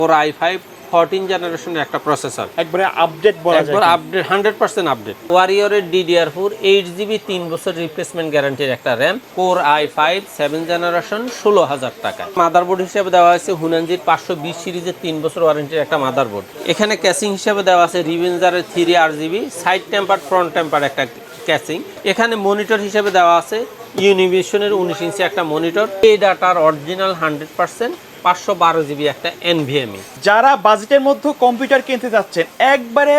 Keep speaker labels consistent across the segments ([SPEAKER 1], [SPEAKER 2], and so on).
[SPEAKER 1] Core i5 14 জেনারেশনের একটা processor,
[SPEAKER 2] একবারে আপডেট বলা যায়,
[SPEAKER 1] একবার আপডেট 100% আপডেট। ওয়ারিয়রের DDR4 8GB 3 বছর রিপ্লেসমেন্ট গ্যারান্টির একটা র্যাম, Core i5 7 জেনারেশন 16,000 টাকা। মাদারবোর্ড হিসেবে দেওয়া আছে হুনানজির 520 সিরিজের 3 বছর ওয়ারেন্টির একটা মাদারবোর্ড। এখানে ক্যাসিং হিসেবে দেওয়া আছে রিভেঞ্জারের 3RGB side temper front temper একটা ক্যাসিং। এখানে মনিটর হিসেবে দেওয়া আছে ইউনিভিশনের 19 ইঞ্চি একটা মনিটর, এই ডাটার অরিজিনাল 100%, 512GB একটা NVMe।
[SPEAKER 2] যারা বাজেটের মধ্যে কম্পিউটার কিনতে যাচ্ছেন একবারে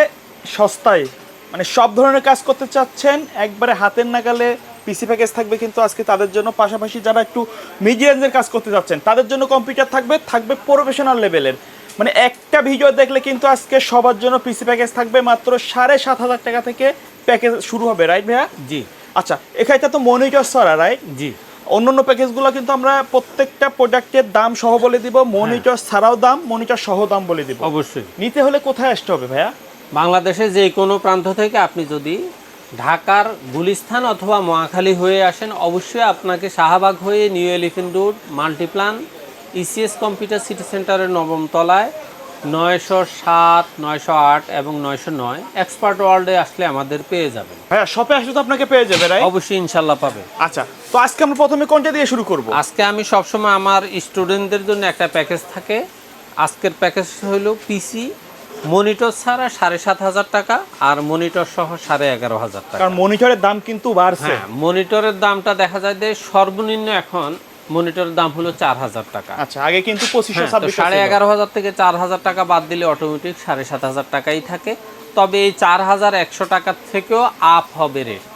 [SPEAKER 2] সস্তায়, মানে সব ধরনের কাজ করতে চাচ্ছেন, একবারে হাতের নাগালে পিসি প্যাকেজ থাকবে কিন্তু আজকে তাদের জন্য। পাশাপাশি যারা একটু মিড রেঞ্জের কাজ করতে যাচ্ছেন তাদের জন্য কম্পিউটার থাকবে প্রফেশনাল লেভেলের। মানে একটা ভিডিও দেখলে কিন্তু আজকে সবার জন্য পিসি প্যাকেজ থাকবে মাত্র 7,500 টাকা থেকে প্যাকেজ শুরু হবে, রাইট ভাইয়া?
[SPEAKER 1] জি।
[SPEAKER 2] আচ্ছা, এখানে তো মনিটর ছাড়া, রাইট?
[SPEAKER 1] জি।
[SPEAKER 2] অন্যান্য প্যাকেজগুলো কিন্তু আমরা প্রত্যেকটা প্রোডাক্টের দাম সহ বলে দিব, মনিটর ছাড়াও দাম, মনিটর সহ দাম বলে দিব।
[SPEAKER 1] অবশ্যই।
[SPEAKER 2] নিতে হলে কোথায় আসতে হবে ভাইয়া?
[SPEAKER 1] বাংলাদেশে যে কোনো প্রান্ত থেকে আপনি যদি ঢাকার গুলিস্তান অথবা মহাখালী হয়ে আসেন, অবশ্যই আপনাকে শাহবাগ হয়ে new elephant road Multiplan ECS computer city সেন্টারের 9ম তলায় 907, 908 এবং 909 এক্সপার্ট ওয়ার্ল্ডে আসলে আমাদের পেয়ে যাবেন।
[SPEAKER 2] ভাইয়া শপে আসলে তো আপনাকে পেয়ে যাবে, রাইট?
[SPEAKER 1] অবশ্যই, ইনশাল্লাহ পাবে।
[SPEAKER 2] আচ্ছা, তো আজকে আমরা প্রথমে কোনটা দিয়ে শুরু করব?
[SPEAKER 1] আজকে আমি সবসময় আমার স্টুডেন্টদের জন্য একটা প্যাকেজ থাকে। আজকের প্যাকেজ হলো পিসি মনিটর ছাড়া 7,500 টাকা আর মনিটর সহ 11,500 টাকা।
[SPEAKER 2] কারণ মনিটরের দাম কিন্তু বাড়ছে।
[SPEAKER 1] হ্যাঁ, মনিটরের দামটা দেখা যায় যে সর্বনিম্ন এখন মনিটরের দাম হলো 4,000 টাকা।
[SPEAKER 2] আচ্ছা, আগে কিন্তু 2526
[SPEAKER 1] 11,500 থেকে 4,000 টাকা বাদ দিলে অটোমেটিক 7,500 টাকাই থাকে। তবে এই 4,100 টাকার থেকেও আপ হবে রেট।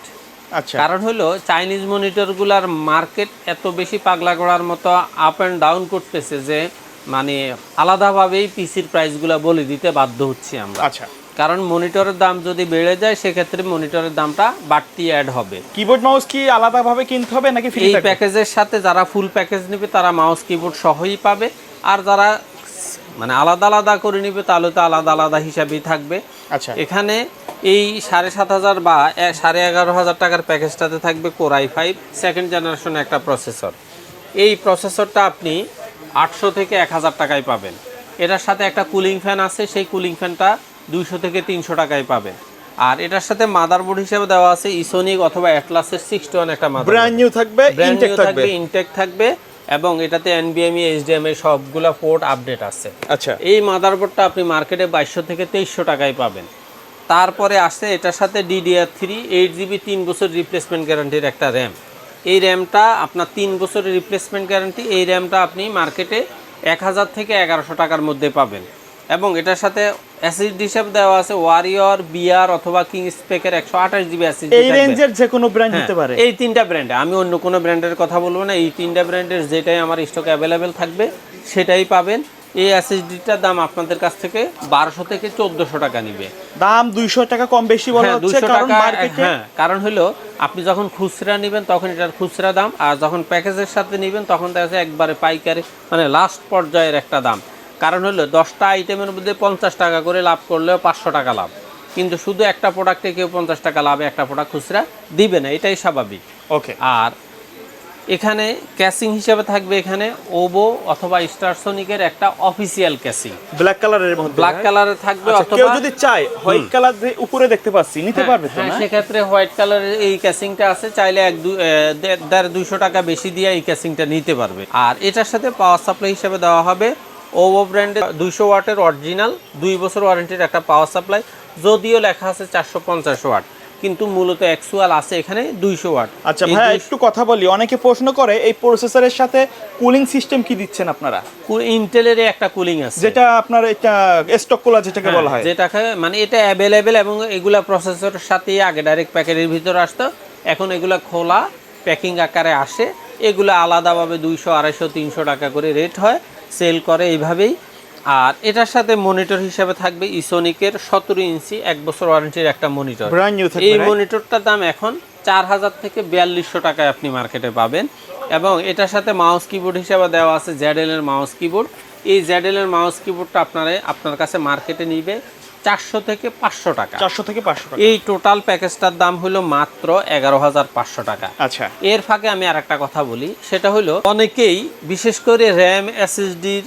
[SPEAKER 2] আচ্ছা,
[SPEAKER 1] কারণ হলো চাইনিজ মনিটরগুলার মার্কেট এত বেশি পাগলা করার মতো আপ অ্যান্ড ডাউন করতেছে যে মানে আলাদাভাবেই পিসির প্রাইসগুলো বলে দিতে বাধ্য হচ্ছি আমরা।
[SPEAKER 2] আচ্ছা,
[SPEAKER 1] কারণ মনিটরের দাম যদি বেড়ে যায় সেক্ষেত্রে মনিটরের দামটা বাড়তি অ্যাড হবে।
[SPEAKER 2] কিবোর্ড মাউস কি আলাদাভাবে কিনতে হবে নাকি ফ্রি?
[SPEAKER 1] এই প্যাকেজের সাথে যারা ফুল প্যাকেজ নেবে তারা মাউস কিবোর্ড সহই পাবে, আর যারা মানে আলাদা আলাদা করে নেবে তাহলে তো আলাদা আলাদা হিসাবেই থাকবে।
[SPEAKER 2] আচ্ছা,
[SPEAKER 1] এখানে এই 7,500 বা 11,500 টাকার প্যাকেজটাতে থাকবে Core i5 সেকেন্ড জেনারেশন একটা প্রসেসর। এই প্রসেসরটা আপনি 800 থেকে 1,000 টাকায় পাবেন। এটার সাথে একটা কুলিং ফ্যান আছে, সেই কুলিং ফ্যানটা 200 থেকে 300 টাকায় পাবেন। আর এটার সাথে মাদারবোর্ড হিসেবে দেওয়া আছে ইসোনিক অথবা অ্যাটলাসের 61 একটা মাদারবোর্ড।
[SPEAKER 2] ব্র্যান্ড নিউ থাকবে, ইনটেক থাকবে,
[SPEAKER 1] ইনটেক থাকবে এবং এটাতে NVMe HDMI সবগুলা পোর্ট আপডেট আছে।
[SPEAKER 2] আচ্ছা,
[SPEAKER 1] এই মাদারবোর্ডটা আপনি মার্কেটে 2200 থেকে 2300 টাকায় পাবেন। তারপরে আসছে এটার সাথে DDR3 8GB 3 বছর রিপ্লেসমেন্ট গ্যারান্টির একটা র্যাম। এই র্যামটা আপনার 3 বছরের রিপ্লেসমেন্ট গ্যারান্টি। এই র্যামটা আপনি মার্কেটে 1000 থেকে 1100 টাকার মধ্যে পাবেন। এবং এটার সাথে SSD হিসেবে দেওয়া আছে ওয়ারিয়র, বিআর অথবা কিং স্পেকের 128GB SSD।
[SPEAKER 2] এই রেঞ্জের যে কোনো ব্র্যান্ড নিতে পারে।
[SPEAKER 1] এই তিনটা ব্র্যান্ডে, আমি অন্য কোনো ব্র্যান্ডের কথা বলবো না, এই তিনটা ব্র্যান্ডের যেটাই আমার স্টকে অ্যাভেলেবেল থাকবে সেটাই পাবেন। এই SSDটার দাম আপনাদের কাছ থেকে 1200 থেকে 1400 টাকা নিবে।
[SPEAKER 2] দাম 200 টাকা কম বেশি বলা হচ্ছে, কারণ মার্কেটে
[SPEAKER 1] কারণ হলো আপনি যখন খুচরা নেবেন তখন এটার খুচরা দাম, আর যখন প্যাকেজের সাথে নেবেন তখন দেখা যাচ্ছে একবারে পাইকারি মানে লাস্ট পর্যায়ের একটা দাম। কারণ হলো 10টা আইটেমের মধ্যে 50 টাকা করে লাভ করলেও 500 টাকা লাভ, কিন্তু শুধু একটা প্রোডাক্টে কেউ 50 টাকা লাভে একটা প্রোডাক্ট খুচরা দিবে না, এটাই স্বাভাবিক।
[SPEAKER 2] ওকে।
[SPEAKER 1] আর এখানে ক্যাসিং হিসেবে থাকবে এখানে ওবো অথবা স্টারসনিকের একটা অফিসিয়াল ক্যাসিং
[SPEAKER 2] ব্ল্যাক কালারের মধ্যে,
[SPEAKER 1] ব্ল্যাক কালারে থাকবে। অথবা
[SPEAKER 2] কেউ যদি চায় হোয়াইট কালার যে উপরে দেখতে পাচ্ছি নিতে পারবে তো?
[SPEAKER 1] হ্যাঁ, সেক্ষেত্রে হোয়াইট কালারের এই ক্যাসিংটা আছে, চাইলে 1-200 টাকা বেশি দিয়ে এই ক্যাসিংটা নিতে পারবে। আর এটার সাথে পাওয়ার সাপ্লাই হিসেবে দেওয়া হবে ওভো ব্র্যান্ডের 200 ওয়াটের অরিজিনাল 2 বছর ওয়ারেন্টির একটা পাওয়ার সাপ্লাই। যদিও লেখা আছে 450 ওয়াট, কিন্তু মূলত অ্যাকচুয়াল আছে এখানে 200 ওয়াট।
[SPEAKER 2] আচ্ছা ভাই, একটু কথা বলি, অনেকে প্রশ্ন করে এই প্রসেসরের সাথে কুলিং সিস্টেম কি দিচ্ছেন আপনারা?
[SPEAKER 1] ইন্টেলের একটা কুলিং আছে,
[SPEAKER 2] যেটা আপনার এটা স্টক কুলার যেটাকে বলা হয়,
[SPEAKER 1] যেটাকে মানে এটা অ্যাভেলেবেল এবং এগুলা প্রসেসরের সাথে আগে ডাইরেক্ট প্যাকেটের ভিতরে আসতো, এখন এগুলা খোলা প্যাকিং আকারে আসে। এগুলো আলাদাভাবে 200, 250, 300 টাকা করে রেট হয়, সেল করে এইভাবেই। আর এটার সাথে মনিটর হিসেবে থাকবে ইসোনিকের 17 ইঞ্চি 1 বছর ওয়ারেন্টির একটা মনিটর। এই মনিটরটার দাম এখন 4000 থেকে 4200 টাকায় আপনি মার্কেটে পাবেন। এবং এটার সাথে মাউস কিবোর্ড হিসেবে দেওয়া আছে ZL এর মাউস কিবোর্ড। এই ZL এর মাউস কিবোর্ডটা আপনার কাছে মার্কেটে নিবে 400 থেকে 500 টাকা।
[SPEAKER 2] 400 থেকে 500 টাকা।
[SPEAKER 1] এই টোটাল প্যাকেজটার দাম হলো মাত্র 11,500 টাকা।
[SPEAKER 2] আচ্ছা,
[SPEAKER 1] এর ফাঁকে আমি আরেকটা কথা বলি, সেটা হলো অনেকেই বিশেষ করে র্যাম SSDর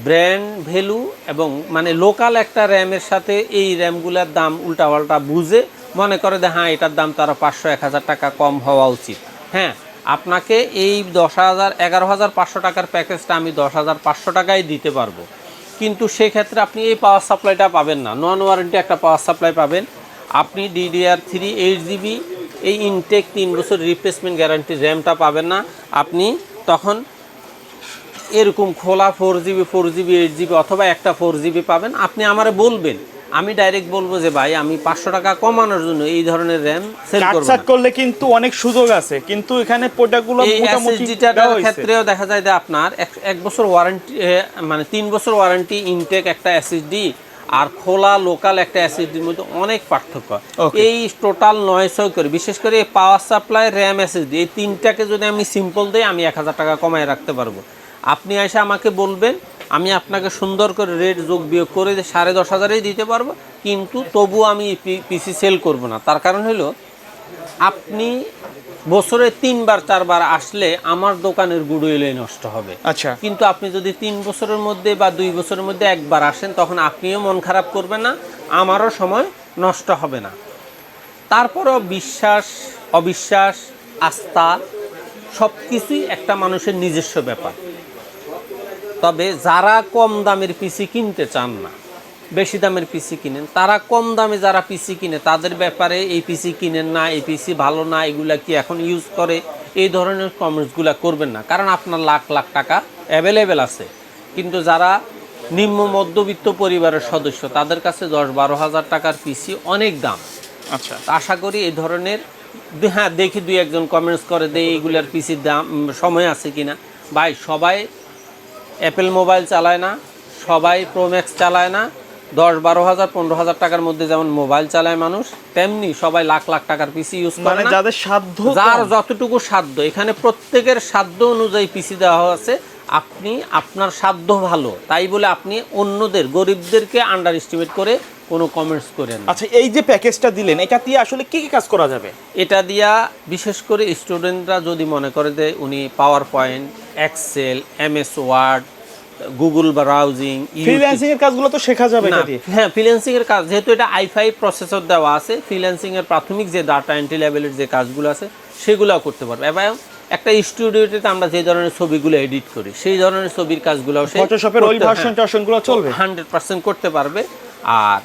[SPEAKER 1] ব্র্যান্ড ভ্যালু এবং মানে লোকাল একটা র্যামের সাথে এই র্যামগুলোর দাম উল্টাপাল্টা বুঝে মনে করে যে হ্যাঁ এটার দাম তারা 500-1000 টাকা কম হওয়া উচিত। হ্যাঁ, আপনাকে এই 11,500 টাকার প্যাকেজটা আমি 10,500 টাকায় দিতে পারবো, কিন্তু সেক্ষেত্রে আপনি এই পাওয়ার সাপ্লাইটা পাবেন না। নন ওয়ারেন্টি একটা পাওয়ার সাপ্লাই পাবেন আপনি, DDR3 8GB, এই ইনটেক 3 বছর রিপ্লেসমেন্ট গ্যারান্টি র্যামটা পাবেন না আপনি। তখন এরকম খোলা 4GB 8GB অথবা একটা 4GB পাবেন। আপনি আমারে বলবেন, আমি ডাইরেক্ট বলবো যে ভাই আমি 500 টাকা কমানোর জন্য এই ধরনের র্যাম সেল করব না।
[SPEAKER 2] কাটছাট করলে কিন্তু অনেক সুযোগ আছে, কিন্তু এখানে প্রোডাক্টগুলো
[SPEAKER 1] এই
[SPEAKER 2] মোটামুটি
[SPEAKER 1] SSD-টার ক্ষেত্রেও দেখা যায় যে আপনার 1 বছর ওয়ারেন্টি, মানে 3 বছর ওয়ারেন্টি ইনটেক একটা SSD আর খোলা লোকাল একটা SSD-র মধ্যে অনেক পার্থক্য। এই টোটাল 900 করে, বিশেষ করে পাওয়ার সাপ্লাই, র্যাম, SSD এই তিনটাকে যদি আমি সিম্পল দিই আমি 1000 টাকা কমায় রাখতে পারবো। আপনি এসে আমাকে বলবেন, আমি আপনাকে সুন্দর করে রেট যোগ বিয়োগ করে 10,500-ই দিতে পারবো, কিন্তু তবুও আমি পিসি সেল করব না। তার কারণ হলো আপনি বছরে 3-4 বার আসলে আমার দোকানের গুডউইলই নষ্ট হবে।
[SPEAKER 2] আচ্ছা,
[SPEAKER 1] কিন্তু আপনি যদি 3 বছরের মধ্যে বা 2 বছরের মধ্যে একবার আসেন তখন আপনিও মন খারাপ করবেন না, আমারও সময় নষ্ট হবে না। তারপরও বিশ্বাস অবিশ্বাস আস্থা সব কিছুই একটা মানুষের নিজস্ব ব্যাপার। তবে যারা কম দামের পিসি কিনতে চান না, বেশি দামের পিসি কিনেন, তারা কম দামে যারা পিসি কিনে তাদের ব্যাপারে এই পিসি কিনেন না, এই পিসি ভালো না, এগুলা কি এখন ইউজ করে, এই ধরনের কমেন্টসগুলো করবেন না। কারণ আপনার লাখ লাখ টাকা অ্যাভেলেবেল আছে, কিন্তু যারা নিম্ন মধ্যবিত্ত পরিবারের সদস্য তাদের কাছে 10-12 হাজার টাকার পিসি অনেক দাম।
[SPEAKER 2] আচ্ছা,
[SPEAKER 1] আশা করি এই ধরনের, হ্যাঁ দেখি 2-1 জন কমেন্টস করে দেয় এইগুলার পিসির দাম সময় আছে কিনা। ভাই সবাই অ্যাপেল মোবাইল চালায় না, সবাই প্রোম্যাক্স চালায় না। 10-12 হাজার 15 হাজার টাকার মধ্যে যেমন মোবাইল চালায় মানুষ, তেমনি সবাই লাখ লাখ টাকার পিসি ইউজ করে না।
[SPEAKER 2] যাদের সাধ্য,
[SPEAKER 1] যার যতটুকু সাধ্য, এখানে প্রত্যেকের সাধ্য অনুযায়ী পিসি দেওয়া আছে। আপনি আপনার সাধ্য ভালো তাই বলে আপনি অন্যদের গরিবদেরকে আন্ডার এস্টিমেট করে কোনো কমেন্টস করেন।
[SPEAKER 2] আচ্ছা, এই যে প্যাকেজটা দিলেন এটা দিয়ে আসলে কি কি কাজ করা যাবে?
[SPEAKER 1] এটা দিয়া বিশেষ করে স্টুডেন্টরা যদি মনে করে যে উনি power point, Excel, MS word, Google browsing,
[SPEAKER 2] freelancing এর কাজগুলো তো শেখা যাবে এটা দিয়ে।
[SPEAKER 1] হ্যাঁ, ফ্রিল্যান্সিং এর কাজ, যেহেতু এটা i5 প্রসেসর দেওয়া আছে, ফ্রিল্যান্সিং এর প্রাথমিক যে ডাটা এন্ট্রি লেভেলের যে কাজগুলো আছে সেগুলোও করতে পারবে। এবং একটা স্টুডিওতে আমরা যে ধরনের ছবিগুলো এডিট করি সেই ধরনের ছবির কাজগুলো
[SPEAKER 2] ফটোশপের ওই ভার্সন টার্সনগুলো চলবে,
[SPEAKER 1] 100% করতে পারবে। আর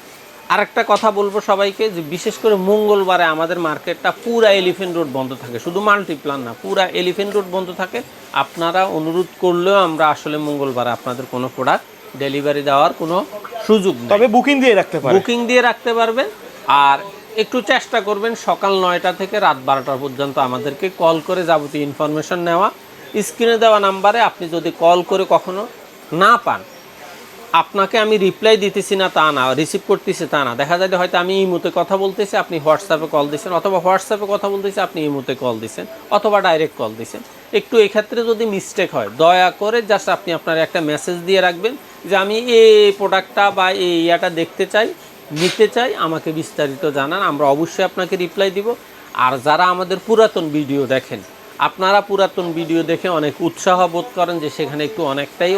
[SPEAKER 1] আরেকটা কথা বলবো সবাইকে, যে বিশেষ করে মঙ্গলবারে আমাদের মার্কেটটা পুরা এলিফেন্ট রোড বন্ধ থাকে, শুধু মাল্টিপ্লান না, পুরা এলিফেন্ট রোড বন্ধ থাকে। আপনারা অনুরোধ করলেও আমরা আসলে মঙ্গলবারে আপনাদের কোনো প্রোডাক্ট ডেলিভারি দেওয়ার কোনো সুযোগ নেই,
[SPEAKER 2] তবে বুকিং দিয়ে রাখতে পারবেন,
[SPEAKER 1] বুকিং দিয়ে রাখতে পারবেন। আর একটু চেষ্টা করবেন সকাল 9টা থেকে রাত 12টা পর্যন্ত আমাদেরকে কল করে যাবতীয় ইনফরমেশন নেওয়া। স্ক্রিনে দেওয়া নাম্বারে আপনি যদি কল করে কখনো না পান, আপনাকে আমি রিপ্লাই দিতেছি না তা না, রিসিভ করতেছি তা না, দেখা যায় হয়তো আমি ইমোতে কথা বলতেছি আপনি হোয়াটসঅ্যাপে কল দিচ্ছেন, অথবা হোয়াটসঅ্যাপে কথা বলতেছি আপনি ইমোতে কল দিচ্ছেন, অথবা ডাইরেক্ট কল দিচ্ছেন। একটু এক্ষেত্রে যদি মিস্টেক হয় দয়া করে জাস্ট আপনি আপনার একটা মেসেজ দিয়ে রাখবেন যে আমি এই প্রোডাক্টটা বা এই ইয়াটা দেখতে চাই, নিতে চাই, আমাকে বিস্তারিত জানান, আমরা অবশ্যই আপনাকে রিপ্লাই দিব। আর যারা আমাদের পুরাতন ভিডিও দেখেন, আপনারা পুরাতন ভিডিও দেখে অনেক উৎসাহ বোধ করেন যে সেখানে একটু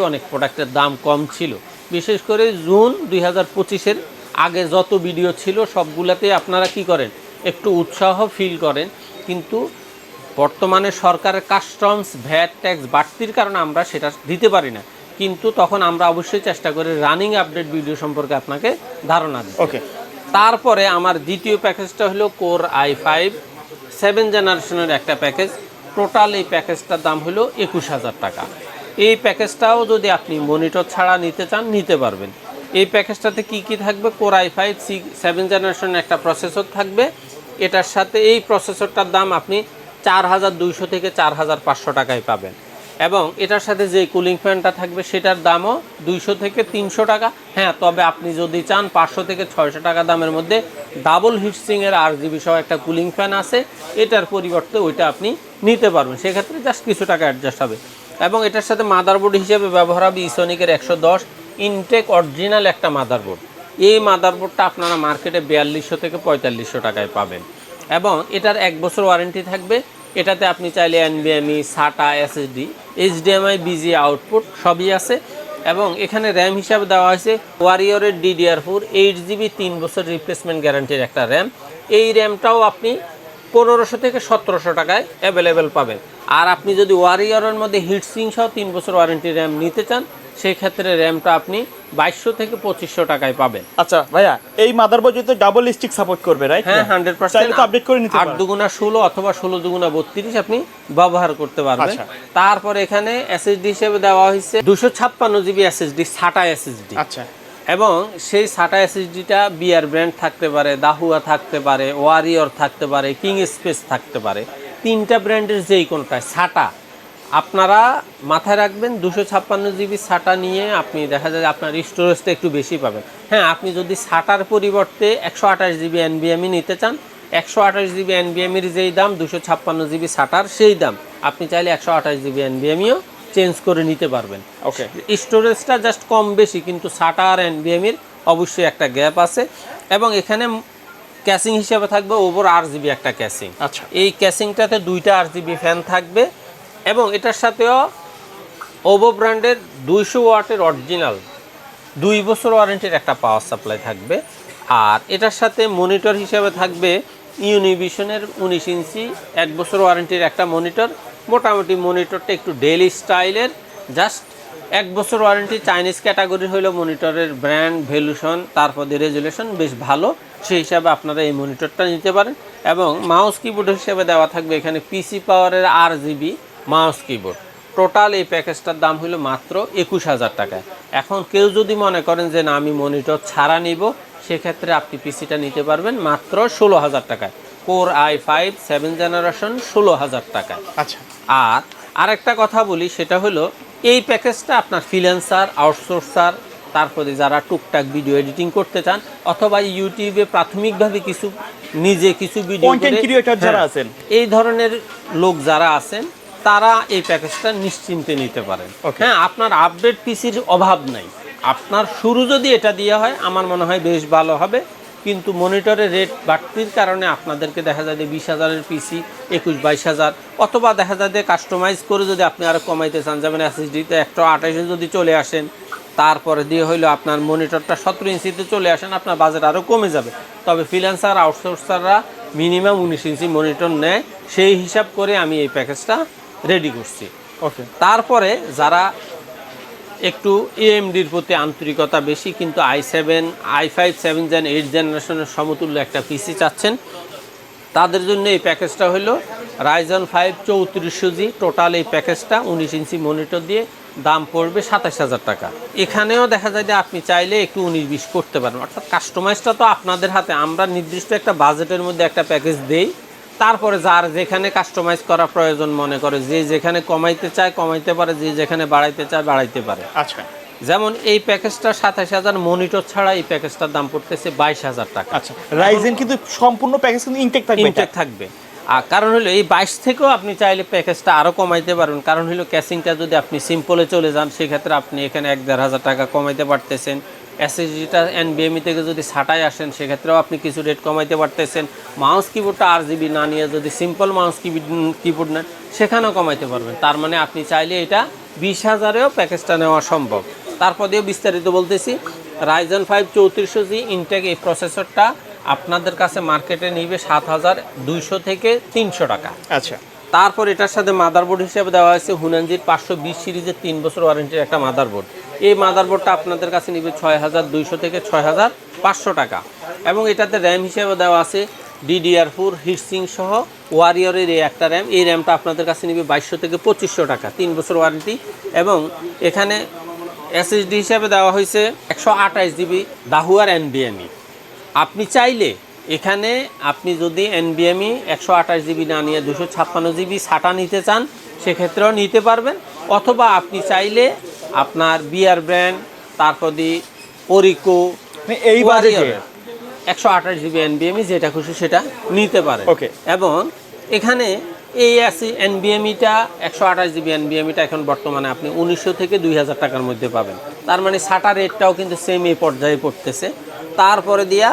[SPEAKER 1] অনেক প্রোডাক্টের দাম কম ছিল। বিশেষ করে জুন 2025-এর আগে যত ভিডিও ছিল সবগুলাতে আপনারা কি করেন, একটু উৎসাহ ফিল করেন। কিন্তু বর্তমানে সরকারের কাস্টমস ভ্যাট ট্যাক্স বাড়তির কারণে আমরা সেটা দিতে পারি না, কিন্তু তখন আমরা অবশ্যই চেষ্টা করি রানিং আপডেট ভিডিও সম্পর্কে আপনাকে ধারণা দিই।
[SPEAKER 2] ওকে,
[SPEAKER 1] তারপরে আমার দ্বিতীয় প্যাকেজটা হলো কোর i5 7 জেনারেশনের একটা প্যাকেজ। টোটাল এই প্যাকেজটার দাম হলো 21,000 টাকা। এই প্যাকেজটাও যদি আপনি মনিটর ছাড়া নিতে চান নিতে পারবেন। এই প্যাকেজটাতে কি কি থাকবে, কোর i5 7 জেনারেশনের একটা প্রসেসর থাকবে। এটার সাথে এই প্রসেসরটার দাম আপনি 4,200 থেকে 4,500 টাকায় পাবেন। এবং এটার সাথে যে কুলিং ফ্যানটা থাকবে সেটার দামও 200 থেকে 300 টাকা। হ্যাঁ, তবে আপনি যদি চান 500 থেকে 600 টাকা দামের মধ্যে ডাবল হিটসিংয়ের RGB সহ একটা কুলিং ফ্যান আছে, এটার পরিবর্তে ওইটা আপনি নিতে পারবেন, সেক্ষেত্রে জাস্ট কিছু টাকা অ্যাডজাস্ট হবে। এবং এটার সাথে মাদারবোর্ড হিসেবে ব্যবহার হবে ইসোনিকের 110 ইনটেক অরিজিনাল একটা মাদারবোর্ড। এই মাদারবোর্ডটা আপনারা মার্কেটে 4200 থেকে 4500 টাকায় পাবেন। এবং এটার 1 বছর ওয়ারেন্টি থাকবে। এটাতে আপনি চাইলে NVMe, SATA, SSD, HDMI, BGA output সবই আছে। এবং এখানে র্যাম হিসাবে দেওয়া হয়েছে ওয়ারিয়রের DDR4 8GB 3 বছর রিপ্লেসমেন্ট গ্যারান্টির একটা র্যাম। এই র্যামটাও আপনি 1500 থেকে 1700 টাকায় অ্যাভেলেবেল পাবেন। আর আপনি যদি ওয়ারিয়রের মধ্যে হিটসিং সহ 3 বছর ওয়ারেন্টি র্যাম নিতে চান, সেই ক্ষেত্রে র্যামটা আপনি 2200 থেকে 2500 টাকায় পাবেন।
[SPEAKER 2] আচ্ছা ভাইয়া, এই মাদারবোর্ড যেহেতু ডাবল স্টিক সাপোর্ট করবে, রাইট?
[SPEAKER 1] হ্যাঁ, 100%
[SPEAKER 2] চাইলে তো আপডেট করে নিতে
[SPEAKER 1] 8
[SPEAKER 2] পারেন।
[SPEAKER 1] দুগুণা 16 অথবা 16 দুগুণা 32 আপনি ব্যবহার করতে পারবেন।
[SPEAKER 2] আচ্ছা।
[SPEAKER 1] তারপর এখানে এসএসডি হিসেবে দেওয়া হয়েছে 256 GB এসএসডি, SATA এসএসডি।
[SPEAKER 2] আচ্ছা
[SPEAKER 1] এবং সেই SATA এসএসডিটা বিআর ব্র্যান্ড থাকতে পারে, দাহুয়া থাকতে পারে, ওয়ারিয়র থাকতে পারে, কিং স্পেস থাকতে পারে। 3টা ব্র্যান্ডের যেই কোনটা SATA আপনারা মাথায় রাখবেন। 256 GB SATA নিয়ে আপনি দেখা যায় আপনার স্টোরেজটা একটু বেশি পাবেন। হ্যাঁ, আপনি যদি SATAর পরিবর্তে 128 GB NVMe নিতে চান, 128 GB NVMe এর যেই দাম 256 GB SATAর সেই দাম, আপনি চাইলে 128 GB NVMeও চেঞ্জ করে নিতে পারবেন।
[SPEAKER 2] ওকে,
[SPEAKER 1] স্টোরেজটা জাস্ট কম বেশি, কিন্তু SATA আর NVMe এর অবশ্যই একটা গ্যাপ আছে। এবং এখানে ক্যাসিং হিসেবে থাকবে ওভার RGB একটা ক্যাসিং।
[SPEAKER 2] আচ্ছা
[SPEAKER 1] এই ক্যাসিংটাতে 2টা RGB ফ্যান থাকবে এবং এটার সাথেও ওভো ব্র্যান্ডের 200 ওয়াটের অরিজিনাল 2 বছর ওয়ারেন্টির একটা পাওয়ার সাপ্লাই থাকবে। আর এটার সাথে মনিটর হিসেবে থাকবে ইউনিভিশনের 19 ইঞ্চি 1 বছর ওয়ারেন্টির একটা মনিটর। মোটামুটি মনিটরটা একটু ডেইলি স্টাইলের, জাস্ট 1 বছর ওয়ারেন্টি। চাইনিজ ক্যাটাগরি হলো মনিটরের ব্র্যান্ড ভ্যালুশন, তারপরে রেজুলেশন বেশ ভালো, সেই হিসাবে আপনারা এই মনিটরটা নিতে পারেন। এবং মাউস কিবোর্ড হিসেবে দেওয়া থাকবে এখানে পিসি পাওয়ারের RGB মাউস কিবোর্ড। টোটাল এই প্যাকেজটার দাম হলো মাত্র 21000 টাকায়। এখন কেউ যদি মনে করেন যে না আমি মনিটর ছাড়া নিব, সেক্ষেত্রে আপনি পিসিটা নিতে পারবেন মাত্র 16000 টাকায়। Core i5 7 জেনারেশন 16000 টাকায়।
[SPEAKER 2] আচ্ছা,
[SPEAKER 1] আর আরেকটা কথা বলি, সেটা হলো এই প্যাকেজটা আপনার ফ্রিল্যান্সার, আউটসোর্সার, তারপরে যারা টুকটাক ভিডিও এডিটিং করতে চান, অথবা ইউটিউবে প্রাথমিকভাবে নিজে কিছু ভিডিও
[SPEAKER 2] কন্টেন্ট ক্রিয়েটর যারা আছেন,
[SPEAKER 1] এই ধরনের লোক যারা আছেন, তারা এই প্যাকেজটা নিশ্চিন্তে নিতে পারেন। হ্যাঁ, আপনার আপডেট পিসির অভাব নাই। আপনার শুরু যদি এটা দিয়ে হয়, আমার মনে হয় বেশ ভালো হবে। কিন্তু মনিটরের রেট বাড়তির কারণে আপনাদেরকে দেখা যায় যে 20,000-এর পিসি 21-22,000, অথবা দেখা যায় যে কাস্টমাইজ করে যদি আপনি আরও কমাইতে চান, যেমন এসএসডিতে 128-এ যদি চলে আসেন, তারপরে দিয়ে হইলো আপনার মনিটরটা 17 ইঞ্চিতে চলে আসেন, আপনার বাজেট আরও কমে যাবে। তবে ফ্রিল্যান্সার, আউটসোর্সাররা মিনিমাম 19 ইঞ্চি মনিটর নেয়, সেই হিসাব করে আমি এই প্যাকেজটা রেডি করছি।
[SPEAKER 2] ওকে,
[SPEAKER 1] তারপরে যারা একটু AMDর প্রতি আন্তরিকতা বেশি, কিন্তু i7, i5 7 জেন 8 জেনারেশনের সমতুল্য একটা পিসি চাচ্ছেন, তাদের জন্য এই প্যাকেজটা হলো Ryzen 5 3400G। টোটাল এই প্যাকেজটা 19 ইঞ্চি মনিটর দিয়ে দাম পড়বে 27000 টাকা। এখানেও দেখা যায় যে আপনি চাইলে একটু 19-20 করতে পারেন, অর্থাৎ কাস্টমাইজটা তো আপনাদের হাতে। আমরা নির্দিষ্ট একটা বাজেটের মধ্যে একটা প্যাকেজ দেই, তারপরে যার যেখানে কাস্টমাইজ করা প্রয়োজন মনে করে, যে যেখানে কমাইতে চায় কমাইতে পারে, যে যেখানে বাড়াইতে চায় বাড়াইতে পারে।
[SPEAKER 2] আচ্ছা,
[SPEAKER 1] যেমন এই প্যাকেজটা 27000, মনিটর ছাড়া এই প্যাকেজটার দাম পড়তেছে 22000 টাকা।
[SPEAKER 2] আচ্ছা, রাইজেন কিন্তু সম্পূর্ণ প্যাকেজ কিন্তু ইনটেক থাকবে,
[SPEAKER 1] ইনটেক থাকবে। আর কারণ হলো এই 22 থেকেও আপনি চাইলে প্যাকেজটা আরও কমাইতে পারবেন। কারণ হলো ক্যাসিংটা যদি আপনি সিম্পলে চলে যান, সেক্ষেত্রে আপনি এখানে 1-1.5 টাকা কমাইতে পারতেছেন। এসএসডিটা NVMe থেকে যদি SATAয় আসেন, সেক্ষেত্রেও আপনি কিছু রেট কমাইতে পারতেছেন। মাউস কিবোর্ডটা RGB না নিয়ে যদি সিম্পল মাউস কিবোর্ড নেন, সেখানেও কমাইতে পারবেন। তার মানে আপনি চাইলে এটা 20,000-এও প্যাকেজটা নেওয়া সম্ভব। তারপর দিয়েও বিস্তারিত বলতেছি, Ryzen 5 3400G ইনটেক এই প্রসেসরটা আপনাদের কাছে মার্কেটে নিবে 7200 থেকে 300 টাকা।
[SPEAKER 2] আচ্ছা,
[SPEAKER 1] তারপর এটার সাথে মাদারবোর্ড হিসেবে দেওয়া হয়েছে হুনানজির 520 সিরিজের 3 বছর ওয়ারেন্টির একটা মাদারবোর্ড। এই মাদারবোর্ডটা আপনাদের কাছে নিবে 6200 থেকে 6500 টাকা। এবং এটাতে র্যাম হিসেবে দেওয়া আছে DDR4 হিটসিং সহ ওয়ারিয়রের এই একটা র্যাম। এই র্যামটা আপনাদের কাছে নিবে 2200 থেকে 2500 টাকা, 3 বছর ওয়ারেন্টি। এবং এখানে এসএসডি হিসেবে দেওয়া হয়েছে 128 GB দাহুয়ার NVMe। আপনি চাইলে এখানে আপনি যদি NVMe 128 GB না নিয়ে 256 GB SATA নিতে চান, সেক্ষেত্রেও নিতে পারবেন। অথবা আপনি চাইলে আপনার বিআর ব্র্যান্ড, তারপর দিয়ে ওরিকো,
[SPEAKER 2] এই বাজেটে
[SPEAKER 1] 128 GB NVMe যেটা খুশি সেটা নিতে পারেন।
[SPEAKER 2] ওকে,
[SPEAKER 1] এবং এখানে এই NVMeটা 128 GB NVMeটা এখন বর্তমানে আপনি 1900 থেকে 2000 টাকার মধ্যে পাবেন। তার মানে SATA রেটটাও কিন্তু সেম এই পর্যায়ে পড়তেছে। তারপরে দিয়া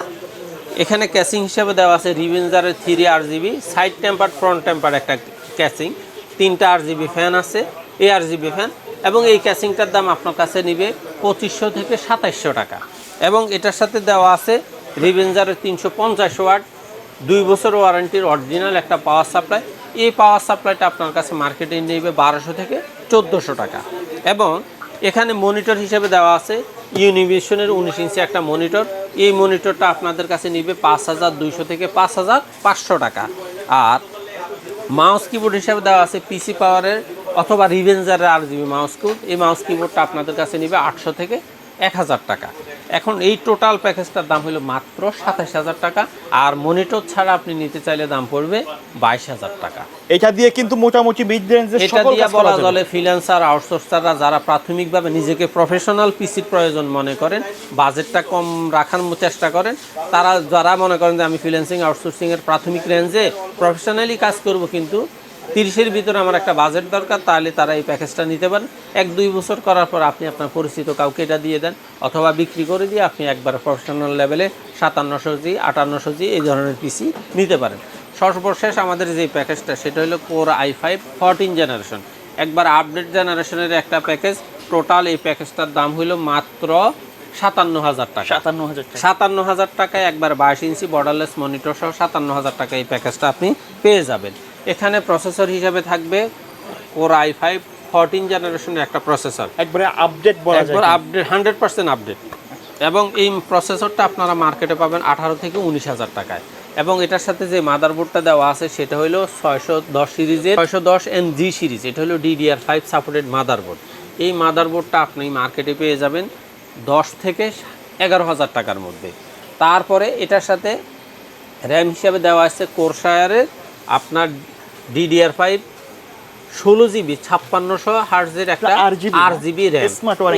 [SPEAKER 1] এখানে ক্যাসিং হিসেবে দেওয়া আছে রিভেঞ্জারের 3 RGB side temper, front temper একটা ক্যাসিং, 3টা RGB ফ্যান আছে। ARGB ফ্যান, এবং এই ক্যাসিংটার দাম আপনার কাছে নিবে 2500 থেকে 2700 টাকা। এবং এটার সাথে দেওয়া আছে রিভেঞ্জারের 350 ওয়াট 2 বছর ওয়ারেন্টির অরিজিনাল একটা পাওয়ার সাপ্লাই। এই পাওয়ার সাপ্লাইটা আপনার কাছে মার্কেটে নেবে 1200 থেকে 1400 টাকা। এবং এখানে মনিটর হিসেবে দেওয়া আছে ইউনিভিশনের 19 ইঞ্চি একটা মনিটর। এই মনিটরটা আপনাদের কাছে নিবে 5200 থেকে 5500 টাকা। আর মাউস কিবোর্ড হিসেবে দেওয়া আছে পিসি পাওয়ারের অথবা রিভেঞ্জারের RGB মাউস কিবোর্ড। এই মাউস কিবোর্ডটা আপনাদের কাছে নিবে 800 থেকে 1000 টাকা। এখন এই টোটাল প্যাকেজটার দাম হলো মাত্র 27000 টাকা। আর মনিটর ছাড়া আপনি নিতে চাইলে দাম পড়বে 22000 টাকা।
[SPEAKER 2] এটা দিয়ে কিন্তু মোটামুটি মিড রেঞ্জের
[SPEAKER 1] এটা
[SPEAKER 2] সকল
[SPEAKER 1] দিয়ে
[SPEAKER 2] কাজ করা
[SPEAKER 1] বলা
[SPEAKER 2] যাবে।
[SPEAKER 1] চলে ফ্রিল্যান্সার আউটসোর্সাররা যারা প্রাথমিকভাবে নিজেকে প্রফেশনাল পিসির প্রয়োজন মনে করেন, বাজেটটা কম রাখার চেষ্টা করেন, তারা যারা মনে করেন যে আমি ফ্রিল্যান্সিং আউটসোর্সিংয়ের প্রাথমিক রেঞ্জে প্রফেশনালি কাজ করব, কিন্তু 30-এর ভিতরে আমার একটা বাজেট দরকার, তাহলে তারা এই প্যাকেজটা নিতে পারেন। 1-2 বছর করার পর আপনি আপনার পরিচিত কাউকে এটা দিয়ে দেন, অথবা বিক্রি করে দিয়ে আপনি একবার প্রফেশনাল লেভেলে 5700G 5800G এই ধরনের পিসি নিতে পারেন। সর্বশেষ আমাদের যে প্যাকেজটা সেটা হলো Core i5 14 জেনারেশন, একবার আপডেট জেনারেশনের একটা প্যাকেজ। টোটাল এই প্যাকেজটার দাম হলো মাত্র 57000 টাকা।
[SPEAKER 2] 57000 টাকা।
[SPEAKER 1] 57000 টাকায় একবার 22 ইঞ্চি বর্ডারলেস মনিটর সহ 57000 টাকা এই প্যাকেজটা আপনি পেয়ে যাবেন। এখানে প্রসেসর হিসেবে থাকবে Core i5 14 জেনারেশনের একটা প্রসেসর,
[SPEAKER 2] একবারে আপডেট বলা যায়।
[SPEAKER 1] একবার আপডেট 100% আপডেট। এবং এই প্রসেসরটা আপনারা মার্কেটে পাবেন 18 থেকে 19000 টাকায়। এবং এটার সাথে যে মাদারবোর্ডটা দেওয়া আছে সেটা হলো 610 সিরিজের 610NG সিরিজ। এটা হলো DDR5 সাপোর্টেড মাদারবোর্ড। এই মাদারবোর্ডটা আপনি মার্কেটে পেয়ে যাবেন 10 থেকে 11000 টাকার মধ্যে। তারপরে এটার সাথে র্যাম হিসাবে দেওয়া আছে কোরসায়ারের আপনার DDR5 16GB 5600 হার্টজের একটা RGB র্যাম।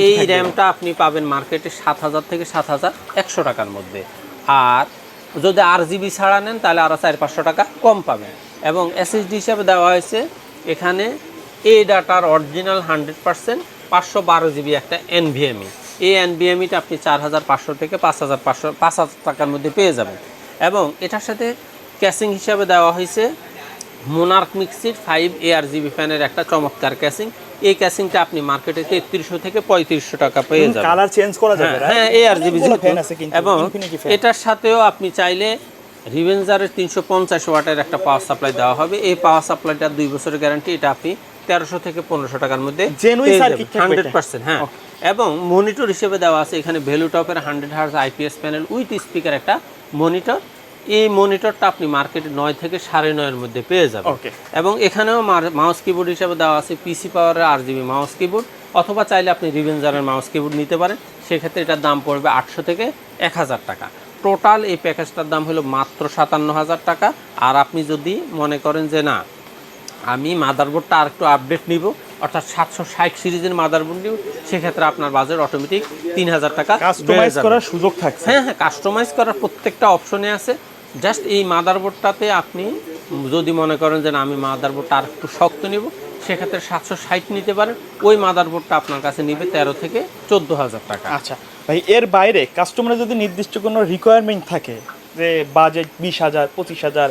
[SPEAKER 1] এই র্যামটা আপনি পাবেন মার্কেটে 7000 থেকে 7100 টাকার মধ্যে। আর যদি RGB ছাড়া নেন তাহলে আরও 400-500 টাকা কম পাবেন। এবং SSD হিসাবে দেওয়া হয়েছে এখানে এই ডাটার অরিজিনাল 100% 512GB একটা NVMe। এই NVMeটা আপনি 4500 থেকে 5000 টাকার মধ্যে পেয়ে যাবেন। এবং এটার সাথে ক্যাসিং হিসাবে দেওয়া হয়েছে মোনার্ক মিক্সির 5 ARGB ফ্যানের একটা চমৎকার ক্যাসিং। এই ক্যাসিংটা আপনি মার্কেটে 3300 থেকে 3500 টাকা পেয়ে যাবেন।
[SPEAKER 2] কালার চেঞ্জ করা যাবে।
[SPEAKER 1] হ্যাঁ, ARGB ফ্যান আছে কিন্তু। এবং এটার সাথেও আপনি চাইলে রিভেঞ্জারের 350 ওয়াটের একটা পাওয়ার সাপ্লাই দেওয়া হবে। এই পাওয়ার সাপ্লাইটার 2 বছরের গ্যারান্টি। এটা আপনি 1300 থেকে 1500 টাকার মধ্যে
[SPEAKER 2] জেনুইন সার্কিট
[SPEAKER 1] 100%। হ্যাঁ, এবং মনিটর হিসেবে দেওয়া আছে এখানে ভ্যালুটপের 100 Hz IPS panel with speaker একটা মনিটর। এই মনিটরটা আপনি মার্কেটে 9 থেকে 9.5-এর মধ্যে পেয়ে যাবেন। এবং এখানেও মাউস কিবোর্ড হিসেবে দেওয়া আছে পিসি পাওয়ারের RGB মাউস কিবোর্ড, অথবা চাইলে আপনি রিভেঞ্জারের মাউস কিবোর্ড নিতে পারেন। সেক্ষেত্রে এটার দাম পড়বে 800 থেকে 1000 টাকা। টোটাল এই প্যাকেজটার দাম হলো মাত্র 57000 টাকা। আর আপনি যদি মনে করেন যে না আমি মাদারবোর্ডটা আর একটু আপডেট নিব, অর্থাৎ 760 সিরিজের মাদারবোর্ড নিব, সেক্ষেত্রে আপনার বাজেট অটোমেটিক 3000 টাকা
[SPEAKER 2] কাস্টমাইজ করার সুযোগ থাকছে।
[SPEAKER 1] হ্যাঁ, কাস্টমাইজ করার প্রত্যেকটা অপশনে আছে। জাস্ট এই মাদারবোর্ডটাতে আপনি যদি মনে করেন যে না আমি মাদারবোর্ডটা আর একটু শক্ত নিব, সেক্ষেত্রে 760 নিতে পারেন। ওই মাদারবোর্ডটা আপনার কাছে নিবে 13 থেকে 14000 টাকা।
[SPEAKER 2] আচ্ছা ভাই, এর বাইরে কাস্টমারের যদি নির্দিষ্ট কোনো রিকোয়ারমেন্ট থাকে যে বাজেট 20000 25000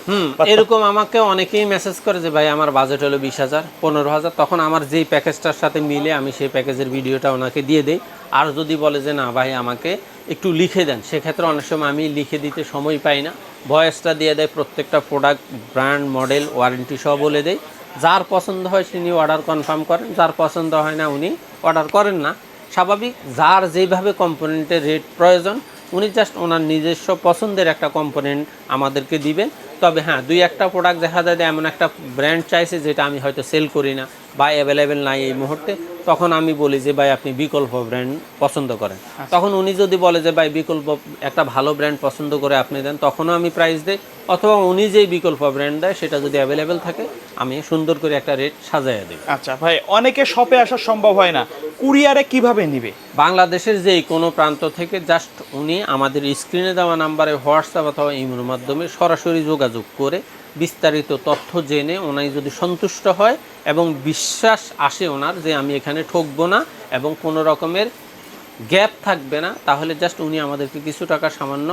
[SPEAKER 1] এরকম আমাকে অনেকেই মেসেজ করে যে ভাই আমার বাজেট হলো 20000 15000, তখন আমার যেই প্যাকেজটার সাথে মিলে আমি সেই প্যাকেজের ভিডিওটা ওনাকে দিয়ে দেই। আর যদি বলে যে না ভাই আমাকে একটু লিখে দেন, সেক্ষেত্রে অনেক সময় আমি লিখে দিতে সময় পাই না, ভয়েসটা দিয়ে দেয়, প্রত্যেকটা প্রোডাক্ট ব্র্যান্ড মডেল ওয়ারেন্টি সহ বলে দেয়। যার পছন্দ হয় তিনি অর্ডার কনফার্ম করেন, যার পছন্দ হয় না উনি অর্ডার করেন না। স্বাভাবিক, যার যেভাবে কম্পোনেন্টের রেট প্রয়োজন উনি জাস্ট ওনার নিজস্ব পছন্দের একটা কম্পোনেন্ট আমাদেরকে দিবেন। তবে হ্যাঁ, 2-1টা প্রোডাক্ট দেখা যায় যে এমন একটা ব্র্যান্ড চাইছে যেটা আমি হয়তো সেল করি না বা অ্যাভেলেবেল নাই এই মুহূর্তে, তখন আমি বলি যে ভাই আপনি বিকল্প ব্র্যান্ড পছন্দ করেন। তখন উনি যদি বলে যে ভাই বিকল্প একটা ভালো ব্র্যান্ড পছন্দ করে আপনি দেন, তখনও আমি প্রাইস দিই। অথবা উনি যেই বিকল্প ব্র্যান্ড দেয় সেটা যদি অ্যাভেলেবেল থাকে আমি সুন্দর করে একটা রেট সাজাইয়া দিই।
[SPEAKER 2] আচ্ছা ভাই, অনেকে শপে আসা সম্ভব হয় না, কুরিয়ারে কিভাবে নিবে?
[SPEAKER 1] বাংলাদেশের যেই কোনো প্রান্ত থেকে জাস্ট উনি আমাদের স্ক্রিনে দেওয়া নাম্বারে হোয়াটসঅ্যাপ অথবা ইমেলের মাধ্যমে সরাসরি যোগাযোগ করে বিস্তারিত তথ্য জেনে ওনাই যদি সন্তুষ্ট হয় এবং বিশ্বাস আসে ওনার যে আমি এখানে ঠকবো না এবং কোনো রকমের গ্যাপ থাকবে না, তাহলে জাস্ট উনি আমাদেরকে কিছু টাকা সামান্য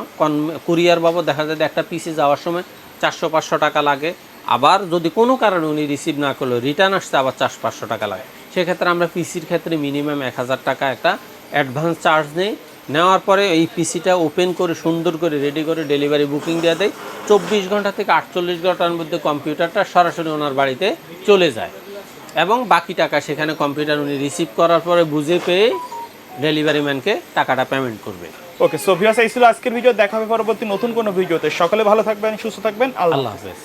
[SPEAKER 1] কুরিয়ার বাবদ দেখা যায় একটা পিসে যাওয়ার সময় 400-500 টাকা লাগে। আবার যদি কোনো কারণে উনি রিসিভ না করলে রিটার্ন আসতে আবার 400-500 টাকা লাগে। সেক্ষেত্রে আমরা পিসির ক্ষেত্রে মিনিমাম 1000 টাকা একটা অ্যাডভান্স চার্জ নেই। নেওয়ার পরে এই পিসিটা ওপেন করে সুন্দর করে রেডি করে ডেলিভারি বুকিং দিয়ে দেয়। 24 ঘন্টা থেকে 48 ঘন্টার মধ্যে কম্পিউটারটা সরাসরি ওনার বাড়িতে চলে যায় এবং বাকি টাকা সেখানে কম্পিউটার উনি রিসিভ করার পরে বুঝে পেয়ে ডেলিভারি ম্যানকে টাকাটা পেমেন্ট করবে।
[SPEAKER 2] ওকে, সো ভিউয়ার্স, এই ছিল আজকের ভিডিও। দেখা হবে পরবর্তী নতুন কোনো ভিডিওতে। সকলে ভালো থাকবেন, সুস্থ থাকবেন। আল্লাহ
[SPEAKER 1] আল্লাহ হাফেজ।